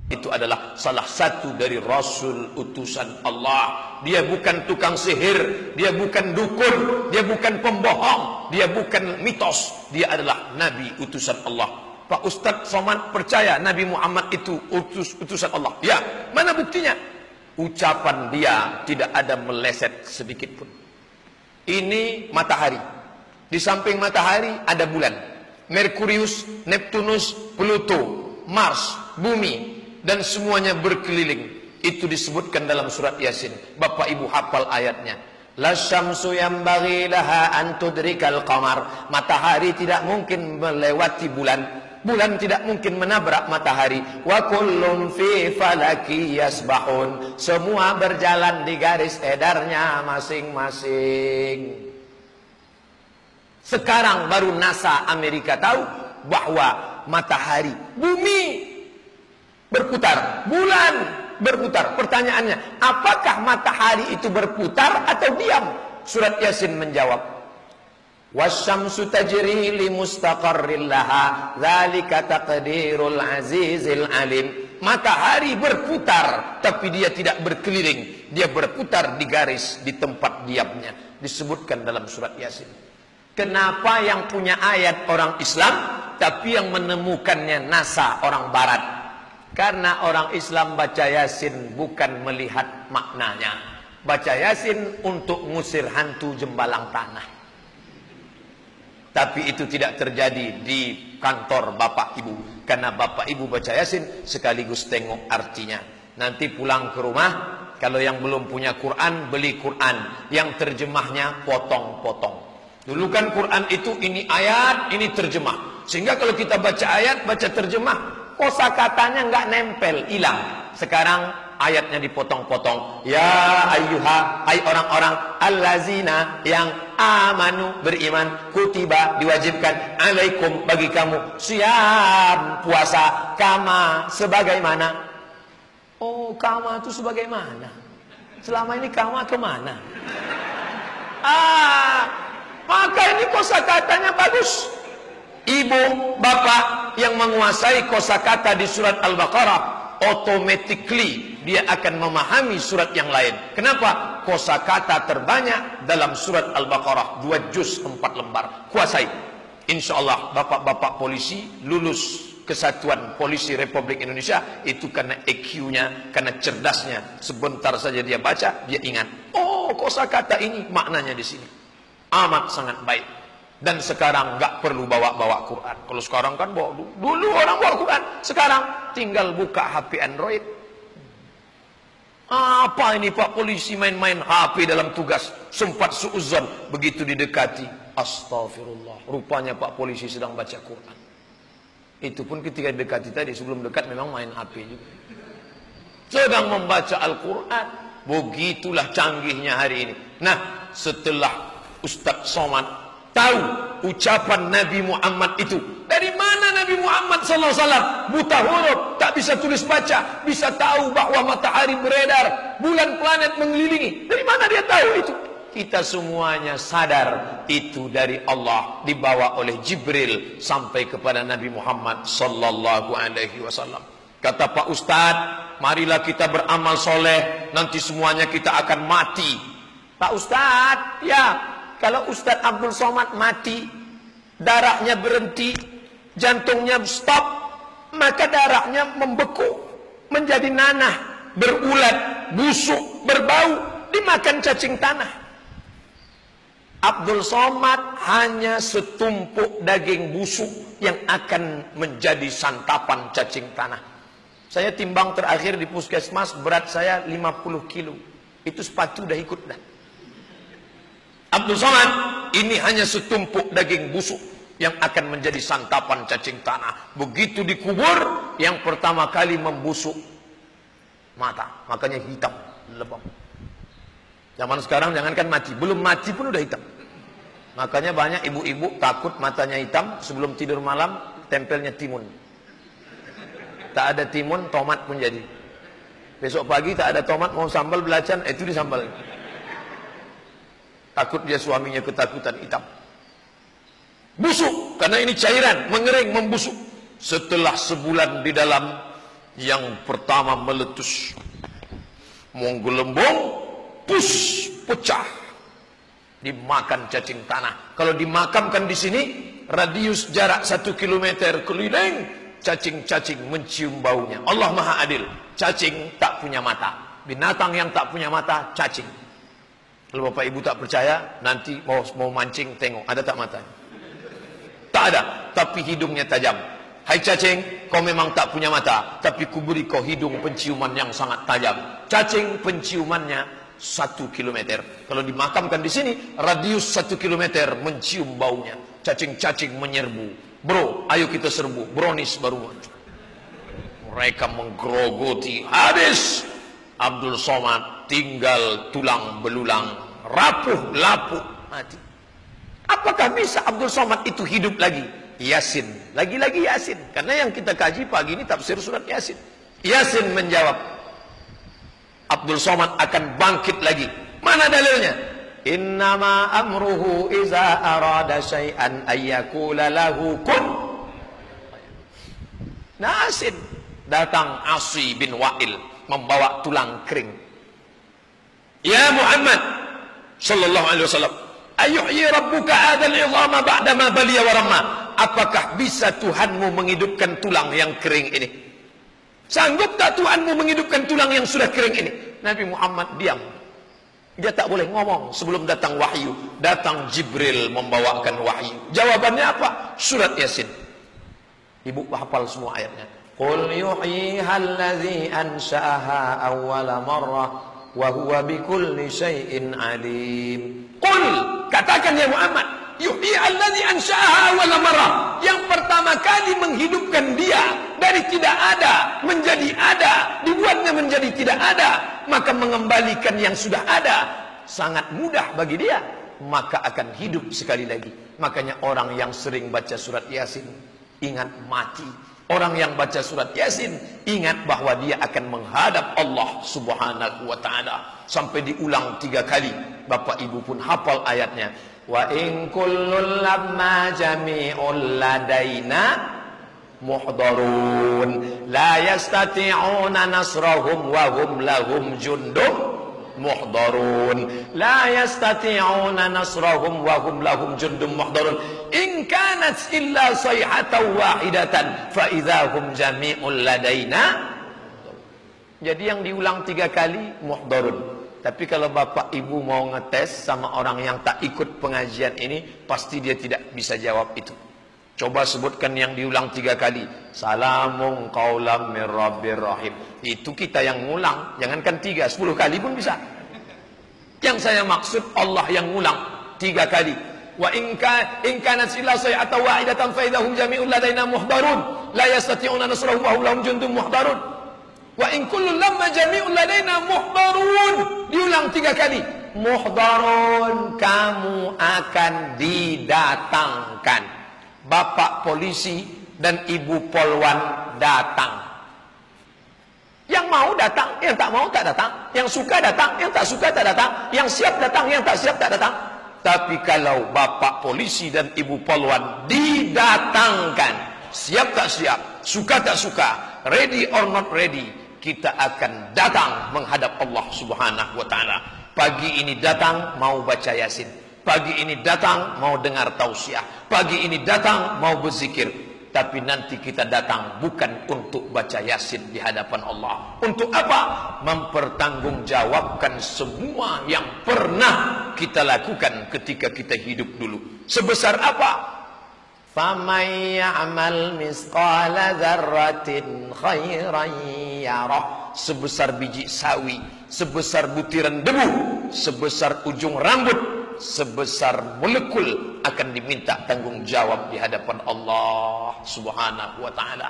Itu adalah salah satu dari Rasul utusan Allah. Dia bukan tukang sihir, dia bukan dukun, dia bukan pembohong, dia bukan mitos. Dia adalah Nabi utusan Allah. Pak Ustadz Somad percaya Nabi Muhammad itu utusan Allah. Ya, mana buktinya? Ucapan dia tidak ada meleset sedikit pun. Ini matahari. Di samping matahari ada bulan. Merkurius, Neptunus, Pluto, Mars, bumi, dan semuanya berkeliling. Itu disebutkan dalam surat Yasin. Bapak Ibu hafal ayatnya. La syamsu yanbaghi laha an tudrikal qamar. Matahari tidak mungkin melewati bulan. Bulan tidak mungkin menabrak matahari. Wa kullun fi falaki yasbahun. Semua berjalan di garis edarnya masing-masing. Sekarang baru NASA Amerika tahu bahwa matahari, bumi berputar, bulan berputar. Pertanyaannya, apakah matahari itu berputar atau diam? Surat Yasin menjawab, wasyamsu tajri li mustaqarril laha, dzalika taqdirul azizil alim. Matahari berputar, tapi dia tidak berkeliling. Dia berputar di garis, di tempat diamnya. Disebutkan dalam surat Yasin. Kenapa yang punya ayat orang Islam, tapi yang menemukannya NASA orang Barat? Karena orang Islam baca Yasin bukan melihat maknanya. Baca Yasin untuk ngusir hantu jembalang tanah. Tapi itu tidak terjadi di kantor Bapak Ibu. Karena Bapak Ibu baca Yasin sekaligus tengok artinya. Nanti pulang ke rumah, kalau yang belum punya Quran, beli Quran. Yang terjemahnya potong-potong. Dulu kan Quran itu ini ayat, ini terjemah. Sehingga kalau kita baca ayat, baca terjemah, kosakatanya nggak nempel, hilang. Sekarang ayatnya dipotong-potong. Ya ayyuha, hai orang-orang allazina yang amanu, beriman, kutiba, diwajibkan, alaikum, bagi kamu, siyam, puasa, kama, sebagaimana. Oh, kama itu sebagaimana? Selama ini kama kemana? Maka ini kosakatanya bagus. Ibu, bapak yang menguasai kosakata di surat Al-Baqarah, automatically dia akan memahami surat yang lain. Kenapa? Kosakata terbanyak dalam surat Al-Baqarah, 2 juz 4 lembar. Kuasai. Insya Allah bapak-bapak polisi lulus Kesatuan Polisi Republik Indonesia itu karena EQ-nya, karena cerdasnya. Sebentar saja dia baca, dia ingat. Oh, kosakata ini maknanya di sini. Amat sangat baik. Dan sekarang nggak perlu bawa-bawa Quran. Kalau sekarang kan bawa dulu orang bawa Quran. Sekarang tinggal buka HP Android. Apa ini Pak Polisi main-main HP dalam tugas? Sempat suuzon begitu didekati. Astagfirullah. Rupanya Pak Polisi sedang baca Quran. Itu pun ketika didekati tadi, sebelum dekat memang main HP juga. Sedang membaca Al-Quran. Begitulah canggihnya hari ini. Nah, setelah Ustadz Somad tahu ucapan Nabi Muhammad itu. Dari mana Nabi Muhammad SAW? Buta huruf, tak bisa tulis baca, bisa tahu bahwa matahari beredar, bulan planet mengelilingi. Dari mana dia tahu itu? Kita semuanya sadar itu dari Allah, dibawa oleh Jibril sampai kepada Nabi Muhammad SAW. Kata Pak Ustadz, marilah kita beramal soleh, nanti semuanya kita akan mati. Pak Ustadz, ya. Kalau Ustadz Abdul Somad mati, darahnya berhenti, jantungnya stop, maka darahnya membeku, menjadi nanah, berulat, busuk, berbau, dimakan cacing tanah. Abdul Somad hanya setumpuk daging busuk yang akan menjadi santapan cacing tanah. Saya timbang terakhir di puskesmas, berat saya 50 kilo. Itu sepatu udah ikut dah. Abdul Somad ini hanya setumpuk daging busuk yang akan menjadi santapan cacing tanah. Begitu dikubur, yang pertama kali membusuk mata, makanya hitam lebam. Zaman sekarang jangankan mati, belum mati pun udah hitam. Makanya banyak ibu-ibu takut matanya hitam, sebelum tidur malam tempelnya timun. Tak ada timun, tomat pun jadi. Besok pagi tak ada tomat, mau sambal belacan, itu disambal. Takut dia suaminya ketakutan, hitam. Busuk, karena ini cairan, mengering, membusuk. Setelah sebulan di dalam Yang pertama meletus, menggelembung, pus, pecah, dimakan cacing tanah. Kalau dimakamkan di sini, radius jarak 1 kilometer keliling, cacing-cacing mencium baunya. Allah Maha Adil. Cacing tak punya mata. Binatang yang tak punya mata, cacing. Kalau Bapak Ibu tak percaya, nanti mau mancing, tengok ada tak matanya? Tak ada, tapi hidungnya tajam. Hai cacing, kau memang tak punya mata, tapi kuberi kau hidung penciuman yang sangat tajam. Cacing penciumannya 1 kilometer. Kalau dimakamkan di sini, radius 1 kilometer mencium baunya. Cacing-cacing menyerbu. Bro, ayo kita serbu. Brownies baru muncul. Mereka menggerogoti. Habis. Abdul Somad tinggal tulang belulang, rapuh, lapuk, mati. Apakah bisa Abdul Somad itu hidup lagi? Yasin, lagi-lagi Yasin. Karena yang kita kaji pagi ini tafsir surat Yasin. Yasin menjawab, Abdul Somad akan bangkit lagi. Mana dalilnya? Innama amruhu iza arada syai'an ayyakula lahu kun. Yasin. Datang Asi bin Wa'il membawa tulang kering. Ya Muhammad sallallahu alaihi wasallam, ayuhyi rabbuka hadzal 'idhama ba'da ma baliya wa ramma. Apakah bisa Tuhanmu menghidupkan tulang yang kering ini? Sanggup tak Tuhanmu menghidupkan tulang yang sudah kering ini? Nabi Muhammad diam. Dia tak boleh ngomong sebelum datang wahyu. Datang Jibril membawakan wahyu. Jawabannya apa? Surat Yasin. Ibu hafal semua ayatnya. Qul yuhyiha allazi ansha'aha awwala marrah wa huwa bikulli syai'in alim. Qul, katakan ya Muhammad, yuhyiha allazi ansha'aha awwala marrah, yang pertama kali menghidupkan dia dari tidak ada menjadi ada, dibuatnya menjadi tidak ada, maka mengembalikan yang sudah ada sangat mudah bagi dia, maka akan hidup sekali lagi. Makanya orang yang sering baca surat Yasin ingat mati. Orang yang baca surat Yasin ingat bahwa dia akan menghadap Allah Subhanahu wa taala. Sampai diulang 3 kali. Bapak Ibu pun hafal ayatnya. Wa in kullun lamma jami'un ladaina muhdarun la yastati'una nasrahum wa hum lahum jundum muhdarun la yastati'una nasrahum wa hum lahum jundum muhdarun in kanat illa sayhatan wahidatan fa idzahum jami'un ladaina. Jadi yang diulang 3 kali muhdarun. Tapi kalau Bapak Ibu mau ngetes sama orang yang tak ikut pengajian ini, pasti dia tidak bisa jawab itu. Coba sebutkan yang diulang 3 kali. Salamun qaulam mir rabbir rahim. Itu kita yang ngulang. Jangankan 3, 10 kali pun bisa. Yang saya maksud Allah yang ngulang 3 kali. Wa in kanat illa sayhatan wahidatan fa idahum jami'un ladaina muhdarun la yastati'una nasrahum wa hum lahum jundum muhdarun. Wa in kullu lamma jami'un ladaina muhdarun. Diulang 3 kali. Muhdarun, kamu akan didatangkan. Bapak polisi dan ibu polwan datang. Yang mau datang, yang tak mau tak datang. Yang suka datang, yang tak suka tak datang. Yang siap datang, yang tak siap tak datang. Tapi kalau bapak polisi dan ibu polwan didatangkan, siap tak siap, suka tak suka, ready or not ready, kita akan datang menghadap Allah Subhanahu wa taala. Pagi ini datang mau baca Yasin. Pagi ini datang mau dengar tausiah. Pagi ini datang mau berzikir. Tapi nanti kita datang bukan untuk baca Yasin di hadapan Allah. Untuk apa? Mempertanggungjawabkan semua yang pernah kita lakukan ketika kita hidup dulu. Sebesar apa? Faman ya'mal misqala dzarratin khairan yarah. Sebesar biji sawi, sebesar butiran debu, sebesar ujung rambut, sebesar molekul akan diminta tanggung jawab di hadapan Allah Subhanahu wa taala.